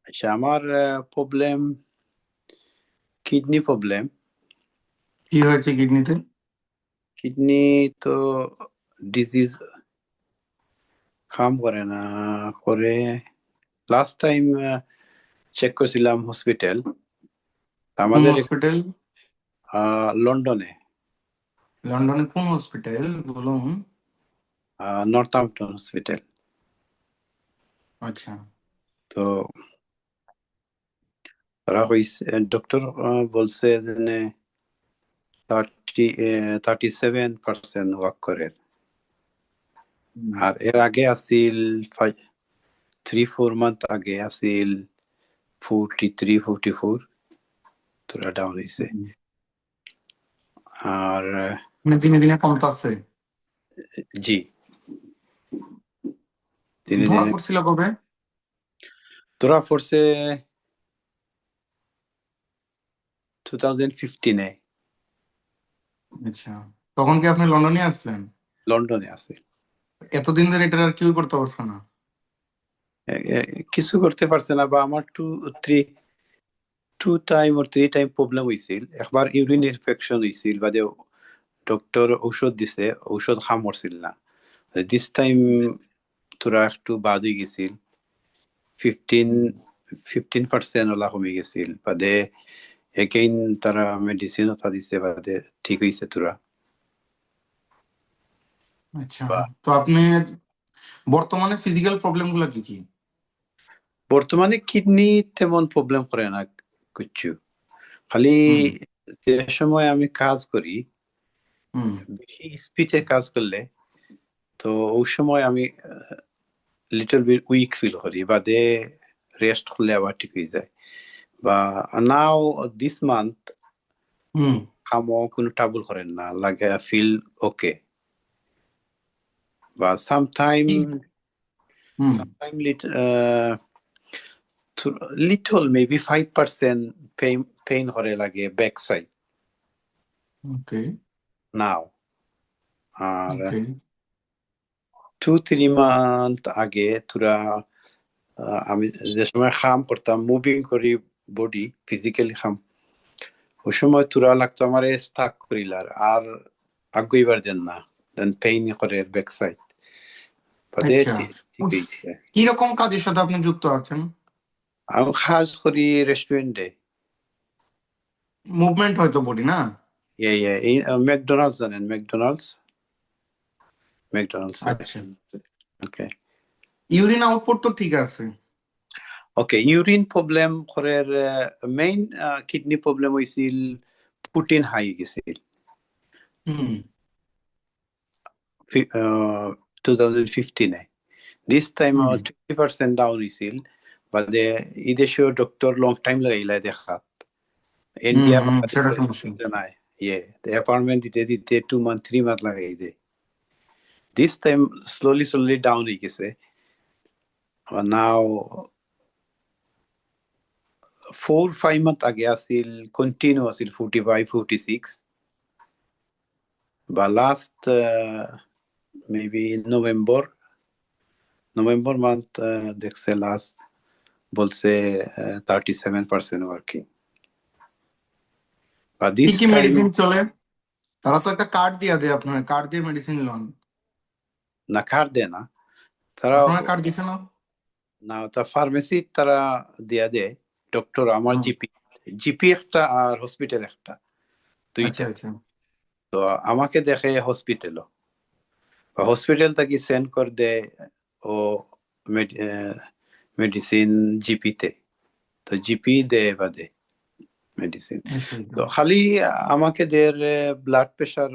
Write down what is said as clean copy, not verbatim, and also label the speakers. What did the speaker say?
Speaker 1: আচ্ছা, আমার problem kidney problem.
Speaker 2: কি হয়েছে কিডনিতে?
Speaker 1: কিডনি তো ডিজিজ কাম করে না করে। লাস্ট টাইম চেক করছিলাম হসপিটাল
Speaker 2: কোন
Speaker 1: আমাদের
Speaker 2: হসপিটাল?
Speaker 1: লন্ডনে,
Speaker 2: লন্ডনে কোন হসপিটাল বলুন?
Speaker 1: Northampton hospital.
Speaker 2: আচ্ছা।
Speaker 1: তো তারা হইছে, ডক্টর বলছে যে 37% ওয়ার্ক করে। আর এর আগে আসিল 3-4 মান্থ আগে আসিল 43-44, তোরা ডাউন হয়েছে। আর
Speaker 2: মানে দিনে দিনে কমতাছে।
Speaker 1: জি, দিনে
Speaker 2: ধরা
Speaker 1: দিনে
Speaker 2: পড়ছিল কবে?
Speaker 1: ধরা পড়ছে 2015-এ।
Speaker 2: আচ্ছা, তখন কি আপনি লন্ডনে আসলেন?
Speaker 1: লন্ডনে আছে।
Speaker 2: এতদিন ধরে এটা আর কেউ করতে পারছে না?
Speaker 1: কিছু করতে পারছে না, বা আমার to time or 3 time problem হয়েছিল। একবার ইউরিন ইনফেকশন হয়েছিল, বাদে ডক্টর ঔষধ দিছে, ঔষধ খাম করছিল না। দিস টাইম তোরা একটু বাদ হয়ে গেছিল, 15% ওলা কমে গেছিল। বাদে এগেইন তারা মেডিসিন ওটা দিছে, বাদে ঠিক হয়েছে তোরা।
Speaker 2: আচ্ছা, তো আপনার বর্তমানে ফিজিক্যাল প্রবলেম গুলো কি কি?
Speaker 1: বর্তমানে কিডনি তেমন প্রবলেম করে না কিছু, খালি
Speaker 2: হুম
Speaker 1: যে সময় আমি কাজ করি,
Speaker 2: হুম
Speaker 1: বেশি স্পিডে কাজ করলে, তো ওই সময় আমি লিটল বিট উইক ফিল করি, বাদে রেস্ট করলে আবার ঠিক হয়ে যায়। বা নাও দিস মান্থ
Speaker 2: হুম
Speaker 1: কামও কোনো ট্রাবল করেন না, লাগে ফিল ওকে। বা সামটাইম
Speaker 2: কি- হুম
Speaker 1: সামটাইম লিটল মেবি 5% পেইন করে লাগে ব্যাক সাইড
Speaker 2: ওকে
Speaker 1: নাও। আর
Speaker 2: ওকে
Speaker 1: 2-3 মান্থ আগে তোরা আমি যে সময় কাম করতাম, মুভিং করি বডি, ফিজিক্যালি কাম, ওই সময় তোরা লাগতো আমার স্টাক করিলার আর আগুইবার দেন না, দেন পেইন করে ব্যাক সাইড। বাদে
Speaker 2: আচ্ছা,
Speaker 1: ঠিক হয়েছে।
Speaker 2: কি রকম কাজের সাথে আপনি যুক্ত আছেন?
Speaker 1: আমি কাজ করি রেস্টুরেন্টে।
Speaker 2: মুভমেন্ট হয়তো বডি না?
Speaker 1: এই ম্যাকডোনাল্ডস জানেন? ম্যাকডোনাল্ডস
Speaker 2: আচ্ছা,
Speaker 1: ওকে।
Speaker 2: ইউরিন আউটপুট তো ঠিক আছে।
Speaker 1: ওকে, ইউরিন প্রবলেম করে। মেইন কিডনি প্রবলেম হয়েছিল, প্রোটিন হাই গেছিল
Speaker 2: হুম
Speaker 1: 2015-এ। দিস টাইম
Speaker 2: হুম
Speaker 1: 20% ডাউন হয়েছিল। বাদে এই দেশীয় ডক্টর লং টাইম লাগাইলা দেখা, ইন্ডিয়া
Speaker 2: সেটা সমস্যা।
Speaker 1: নাই। অ্যাপয়েন্টমেন্ট দিতে দিতে 2 মান্থ 3 মান্থ লাগাই দেয়। দিস টাইম স্লোলি ডাউন হয়ে গেছে। নাও 4-5 মান্থ আগে আসিল কন্টিনিউ আসিল 45-46, বা লাস্ট মেবি নভেম্বর মান্থ দেখছে লাস্ট, বলছে 37% ওয়ার্কিং। বা
Speaker 2: কি
Speaker 1: দিস
Speaker 2: কি
Speaker 1: টাইম
Speaker 2: মেডিসিন চলে? তারা তো একটা কার্ড দিয়ে দেয়, আপনার কার্ড দিয়ে মেডিসিন লন।
Speaker 1: না কার্ড দেয় না তারা,
Speaker 2: আপনার কার্ড দিছে না?
Speaker 1: না তা ফার্মেসি তারা দিয়া দেয়। ডক্টর আমার
Speaker 2: হুম,
Speaker 1: জিপি একটা আর হসপিটাল একটা,
Speaker 2: আচ্ছা
Speaker 1: দুইটা।
Speaker 2: আচ্ছা
Speaker 1: তো আমাকে দেখে হসপিটালও, হসপিটাল থেকে সেন্ড করে দেয় ও মেডিসিন জিপিতে, তো জিপি দেয় বাদে মেডিসিন।
Speaker 2: আচ্ছা আচ্ছা।
Speaker 1: তো খালি আমাকে দের ব্লাড প্রেশার